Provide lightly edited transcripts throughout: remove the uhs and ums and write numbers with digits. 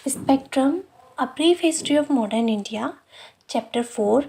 Spectrum, A Brief History of Modern India, Chapter 4,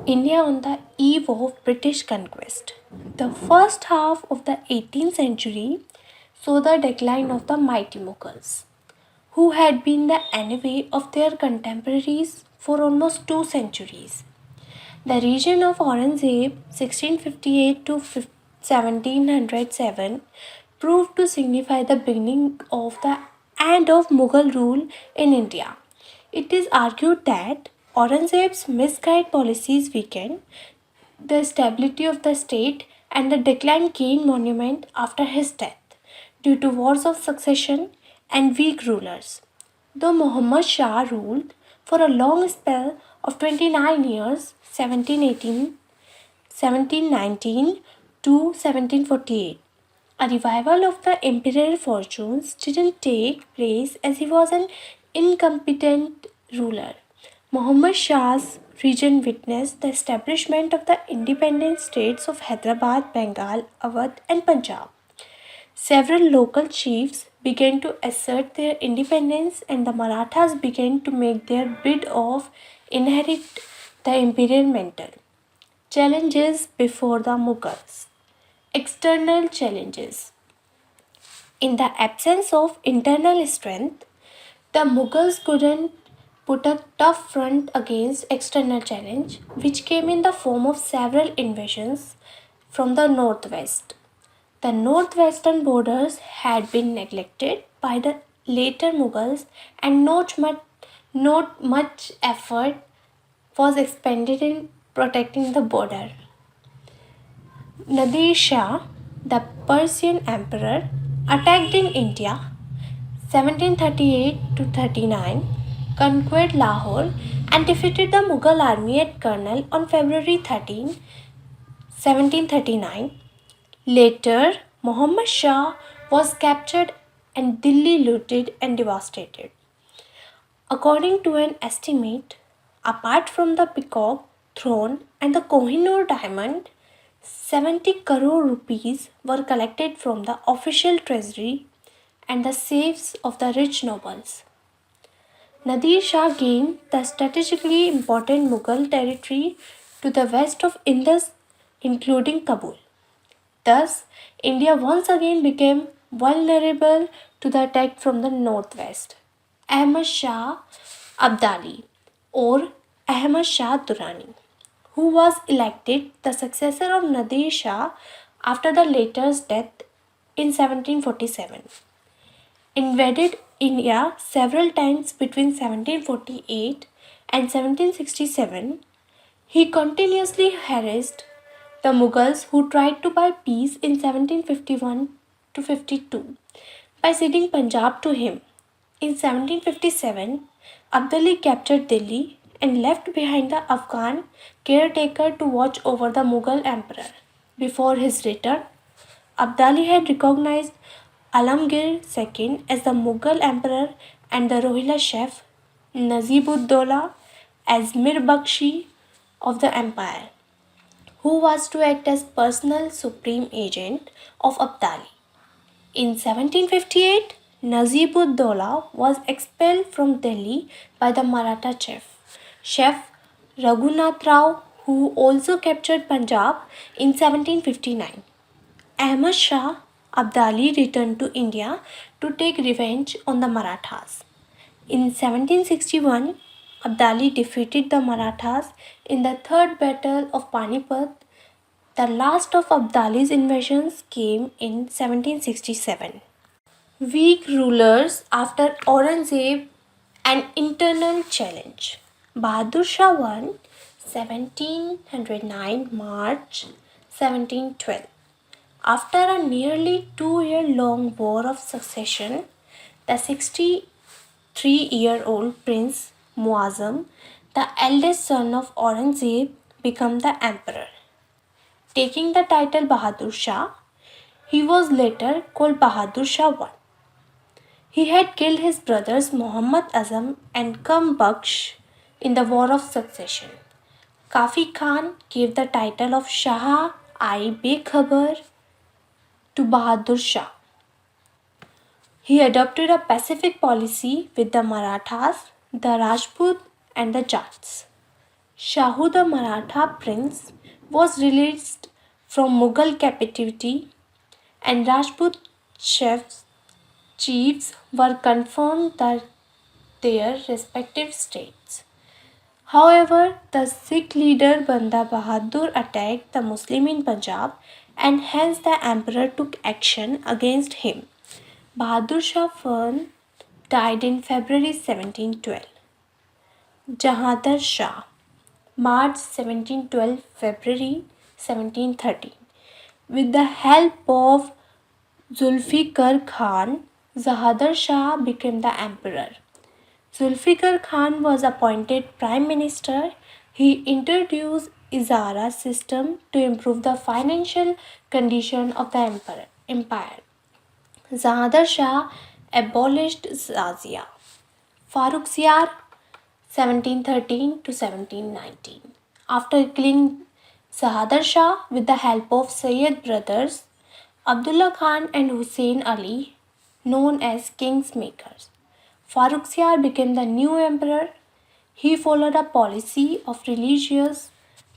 India on the Eve of British Conquest. The first half of the 18th century saw the decline of the mighty Mughals, who had been the envy of their contemporaries for almost 2 centuries. The region of Aurangzeb, 1658 to 1707, proved to signify the beginning of the end of Mughal rule in India. It is argued that Aurangzeb's misguided policies weakened the stability of the state and the decline gained monument after his death due to wars of succession and weak rulers. Though Muhammad Shah ruled for a long spell of 29 years, 1719 to 1748, a revival of the imperial fortunes didn't take place as he was an incompetent ruler. Muhammad Shah's region witnessed the establishment of the independent states of Hyderabad, Bengal, Awadh, and Punjab. Several local chiefs began to assert their independence, and the Marathas began to make their bid of inherit the imperial mantle. Challenges before the Mughals. External challenges. In the absence of internal strength, the Mughals couldn't put a tough front against external challenge, which came in the form of several invasions from the northwest. The northwestern borders had been neglected by the later Mughals, and not much effort was expended in protecting the border. Nadir Shah, the Persian emperor, attacked in India 1738 to 39, conquered Lahore, and defeated the Mughal army at Karnal on February 13, 1739. Later, Muhammad Shah was captured and Delhi looted and devastated. According to an estimate, apart from the peacock throne and the Kohinoor diamond, 70 crore rupees were collected from the official treasury and the safes of the rich nobles. Nadir Shah gained the strategically important Mughal territory to the west of Indus, including Kabul. Thus, India once again became vulnerable to the attack from the northwest. Ahmad Shah Abdali or Ahmad Shah Durrani, who was elected the successor of Nadir Shah after the latter's death in 1747, invaded India several times between 1748 and 1767. He continuously harassed the Mughals, who tried to buy peace in 1751 to 52 by ceding Punjab to him. In 1757, Abdali captured Delhi and left behind the Afghan caretaker to watch over the Mughal emperor. Before his return, Abdali had recognized Alamgir II as the Mughal emperor and the Rohilla chef Nazib-ud-Dowla as Mir Bakshi of the empire, who was to act as personal supreme agent of Abdali. In 1758, Nazib-ud-Dowla was expelled from Delhi by the Maratha chef Raghunath Rao, who also captured Punjab in 1759. Ahmad Shah Abdali returned to India to take revenge on the Marathas. In 1761, Abdali defeated the Marathas in the Third Battle of Panipat. The last of Abdali's invasions came in 1767. Weak rulers after Aurangzeb, an internal challenge. Bahadur Shah won 1709 March 1712. After a nearly 2-year-long war of succession, the 63-year-old Prince Muazzam, the eldest son of Aurangzeb, became the emperor. Taking the title Bahadur Shah, he was later called Bahadur Shah I. He had killed his brothers Muhammad Azam and Kam Baksh in the war of succession. Kafi Khan gave the title of Shah-i Bekhabar to Bahadur Shah. He adopted a pacific policy with the Marathas, the Rajput, and the Jats. Shahu the Maratha prince was released from Mughal captivity and Rajput chiefs were confirmed that their respective states. However, the Sikh leader Banda Bahadur attacked the Muslim in Punjab and hence the emperor took action against him. Bahadur Shah Firn died in February 1712. Jahangir Shah, March 1712 February 1713. With the help of Zulfikar Khan, Jahangir Shah became the emperor. Zulfikar Khan was appointed prime minister. He introduced Izara system to improve the financial condition of the empire. Jahangir Shah abolished Zazia. Farrukhsiyar 1713 to 1719. After killing Jahangir Shah with the help of Sayyid brothers, Abdullah Khan and Hussein Ali, known as Kingsmakers, Farrukhsiyar became the new emperor. He followed a policy of religious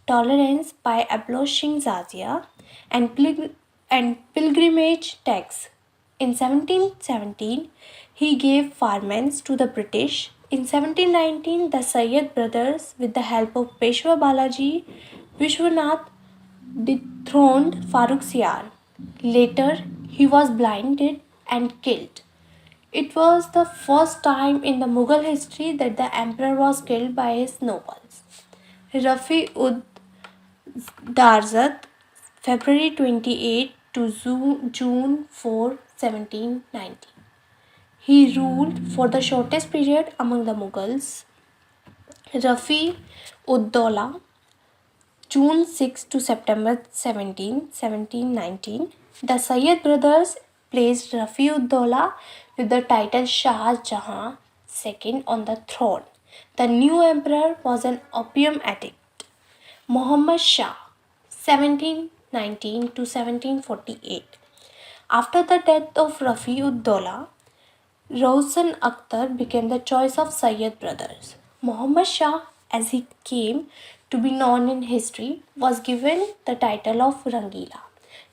tolerance by abolishing Jizya and pilgrimage tax. In 1717, he gave farmlands to the British. In 1719, the Sayyid brothers, with the help of Peshwa Balaji Vishwanath, dethroned Farrukhsiyar. Later, he was blinded and killed. It was the first time in the Mughal history that the emperor was killed by his nobles. Rafi ud Darzat, February 28 to June 4, 1790. He ruled for the shortest period among the Mughals. Rafi ud Daula, June 6 to September 17, 1719. The Sayyid brothers placed Rafi ud Daula with the title Shah Jahan II on the throne. The new emperor was an opium addict. Muhammad Shah, 1719 to 1748. After the death of Rafi ud Daula, Roshan Akhtar became the choice of Sayyid brothers. Muhammad Shah, as he came to be known in history, was given the title of Rangila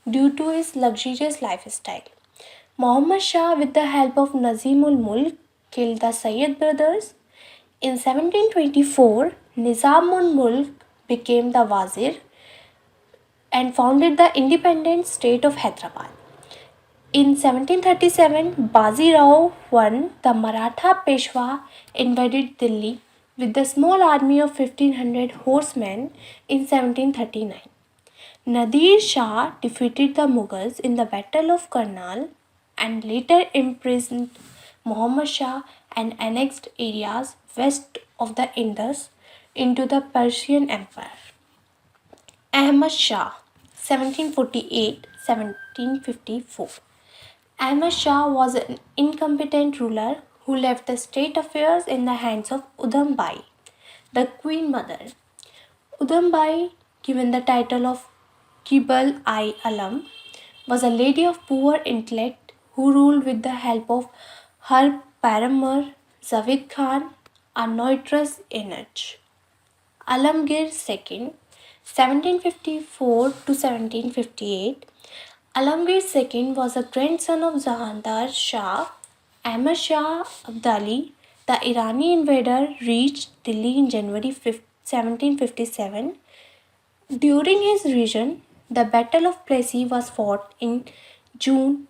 due to his luxurious lifestyle. Muhammad Shah, with the help of Nazimul Mulk, killed the Sayyid brothers. In 1724, Nizamul Mulk became the Wazir and founded the independent state of Hyderabad. In 1737, Bazi Rao I, the Maratha Peshwa, invaded Delhi with a small army of 1500 horsemen in 1739. Nadir Shah defeated the Mughals in the Battle of Karnal and later imprisoned Muhammad Shah and annexed areas west of the Indus into the Persian Empire. Ahmad Shah, 1748 1754. Ahmad Shah was an incompetent ruler who left the state affairs in the hands of Udham Bai, the Queen Mother. Udham Bai, given the title of Kibal I Alam, was a lady of poor intellect who ruled with the help of her paramour Zavid Khan, a noitrous eunuch. Alamgir II, 1754 to 1758. Alamgir II was a grandson of Jahandar Shah. Ahmad Shah Abdali, the Irani invader, reached Delhi in January 1757. During his reign, the Battle of Plassey was fought in June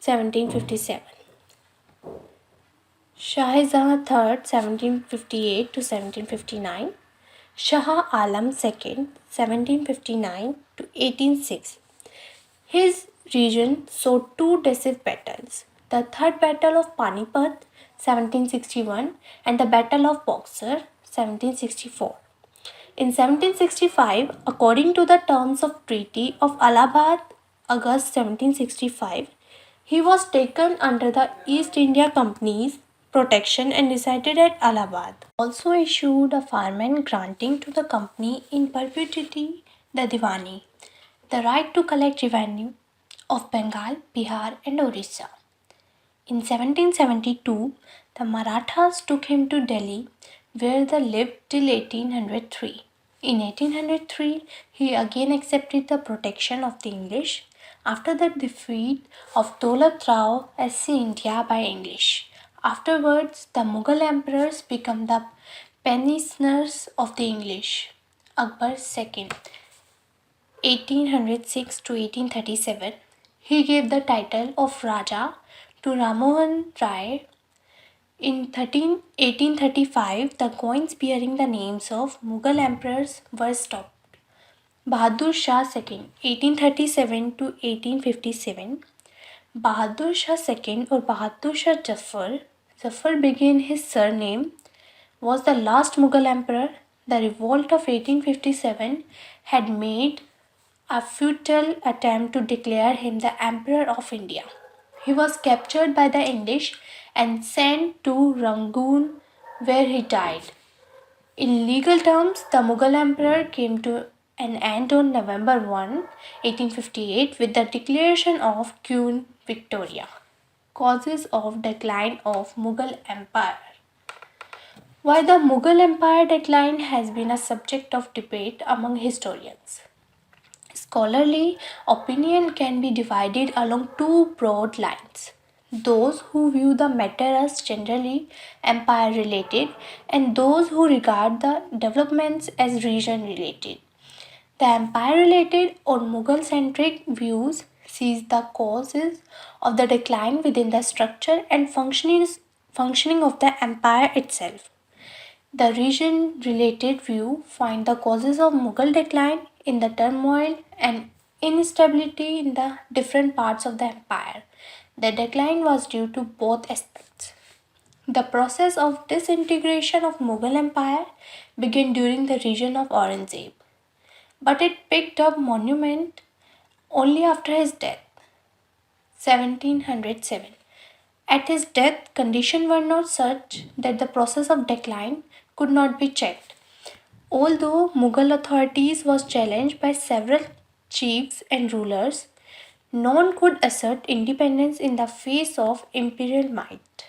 1757. Shahjahan III, 1758 to 1759. Shah Alam II, 1759 to 1806. His region saw two decisive battles, the Third Battle of Panipat 1761 and the Battle of Boxer 1764. In 1765, according to the terms of Treaty of Allahabad, August 1765, he was taken under the East India Company's protection and resided at Allahabad. Also issued a farman granting to the company in perpetuity the Diwani, the right to collect revenue of Bengal, Bihar and Orissa. In 1772, the Marathas took him to Delhi, where they lived till 1803. In 1803, he again accepted the protection of the English after the defeat of Daulat Rao as India by English. Afterwards, the Mughal emperors became the pensioners of the English. Akbar II, 1806 to 1837, he gave the title of Raja to Ramohan Rai. In 1835, the coins bearing the names of Mughal emperors were stopped. Bahadur Shah II, 1837 to 1857. Bahadur Shah II or Bahadur Shah Zafar being his surname, was the last Mughal emperor. The revolt of 1857 had made a futile attempt to declare him the Emperor of India. He was captured by the English and sent to Rangoon, where he died. In legal terms, the Mughal Emperor came to an end on November 1, 1858, with the declaration of Queen Victoria. Causes of decline of Mughal Empire. Why the Mughal Empire decline has been a subject of debate among historians. Scholarly opinion can be divided along two broad lines: those who view the matter as generally empire related, and those who regard the developments as region related. The empire related or Mughal centric views sees the causes of the decline within the structure and functioning of the empire itself. The region-related view finds the causes of Mughal decline in the turmoil and instability in the different parts of the empire. The decline was due to both aspects. The process of disintegration of Mughal Empire began during the reign of Aurangzeb, but it picked up monument only after his death, 1707. At his death, conditions were not such that the process of decline could not be checked. Although Mughal authorities was challenged by several chiefs and rulers, none could assert independence in the face of imperial might.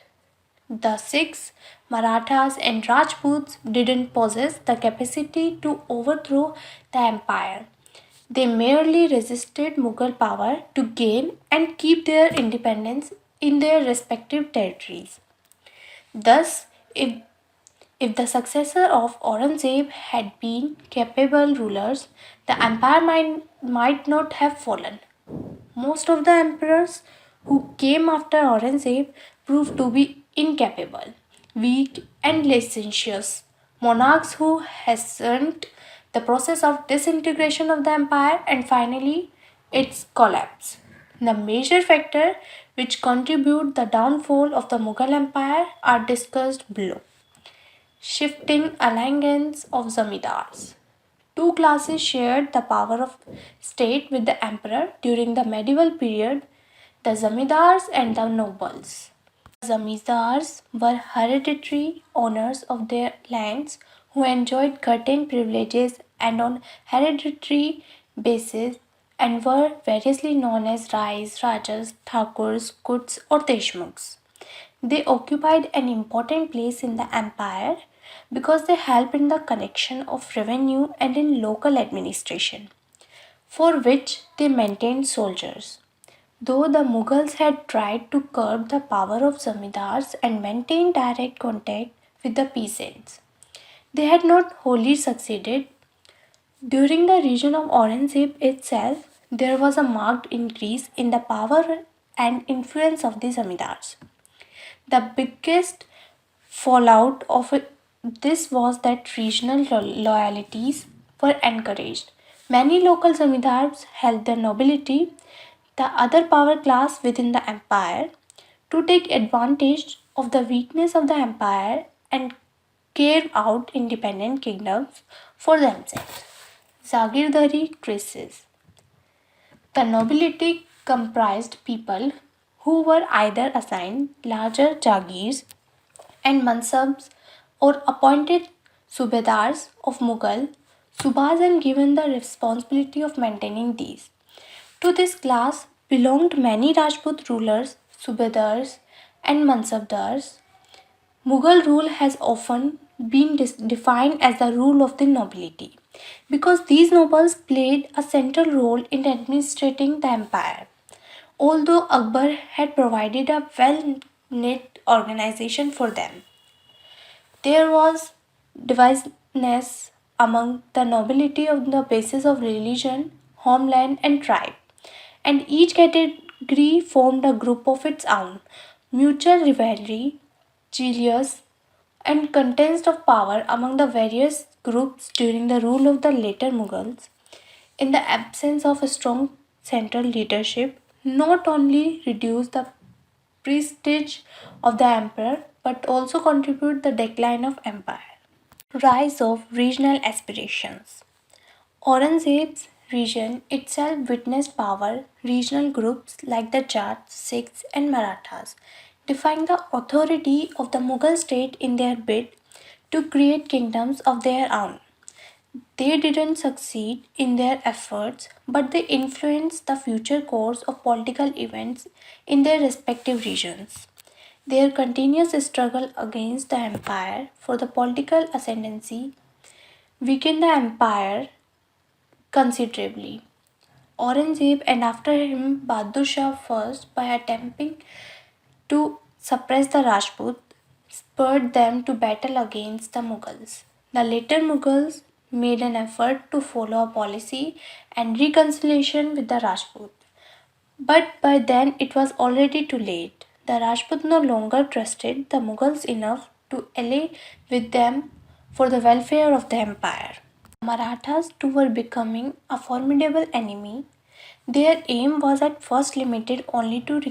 The Sikhs, Marathas, and Rajputs didn't possess the capacity to overthrow the empire. They merely resisted Mughal power to gain and keep their independence in their respective territories. Thus, if the successor of Aurangzeb had been capable rulers, the empire might not have fallen. Most of the emperors who came after Aurangzeb proved to be incapable, weak, and licentious monarchs who hastened the process of disintegration of the empire and finally its collapse. The major factors which contribute the downfall of the Mughal Empire are discussed below. Shifting allegiance of zamindars. Two classes shared the power of state with the emperor during the medieval period: the zamindars and the nobles. Zamindars were hereditary owners of their lands who enjoyed certain privileges and on hereditary basis and were variously known as Rais, Rajas, Thakurs, Kuts, or Deshmukhs. They occupied an important place in the empire because they helped in the collection of revenue and in local administration, for which they maintained soldiers. Though the Mughals had tried to curb the power of zamindars and maintain direct contact with the peasants, they had not wholly succeeded. During the reign of Aurangzeb itself, there was a marked increase in the power and influence of the zamindars. The biggest fallout of this was that regional loyalties were encouraged. Many local zamindars held the nobility, the other power class within the empire, to take advantage of the weakness of the empire and carve out independent kingdoms for themselves. Zagirdari traces. The nobility comprised people who were either assigned larger jagirs and mansabs or appointed subedars of Mughal subas and given the responsibility of maintaining these. To this class belonged many Rajput rulers, subedars, and Mansabdars. Mughal rule has often been defined as the rule of the nobility because these nobles played a central role in administrating the empire. Although Akbar had provided a well knit organization for them, there was divisiveness among the nobility on the basis of religion, homeland, and tribe, and each category formed a group of its own. Mutual rivalry, jealous, and contest of power among the various groups during the rule of the later Mughals, in the absence of a strong central leadership, not only reduced the prestige of the emperor but also contribute the decline of empire. Rise of regional aspirations. Aurangzeb's region itself witnessed power regional groups like the Jats, Sikhs, and Marathas, defying the authority of the Mughal state in their bid to create kingdoms of their own. They didn't succeed in their efforts, but they influenced the future course of political events in their respective regions. Their continuous struggle against the empire for the political ascendancy weakened the empire considerably. Aurangzeb and after him Bahadur Shah first, by attempting to suppress the Rajput, spurred them to battle against the Mughals. The later Mughals made an effort to follow a policy and reconciliation with the Rajput. But by then it was already too late. The Rajput no longer trusted the Mughals enough to ally with them for the welfare of the empire. Marathas too were becoming a formidable enemy. Their aim was at first limited only to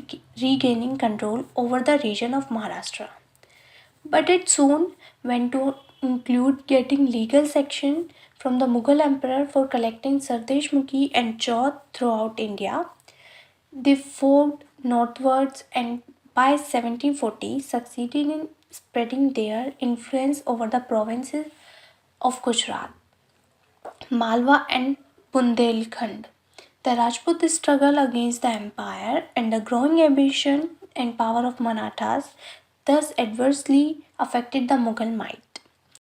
regaining control over the region of Maharashtra. But it soon went to include getting legal sanction from the Mughal emperor for collecting Sardesh Mukhi and Chaudh throughout India. They fought northwards and by 1740 succeeded in spreading their influence over the provinces of Gujarat, Malwa, and Bundelkhand. The Rajput struggle against the empire and the growing ambition and power of Marathas thus adversely affected the Mughal might.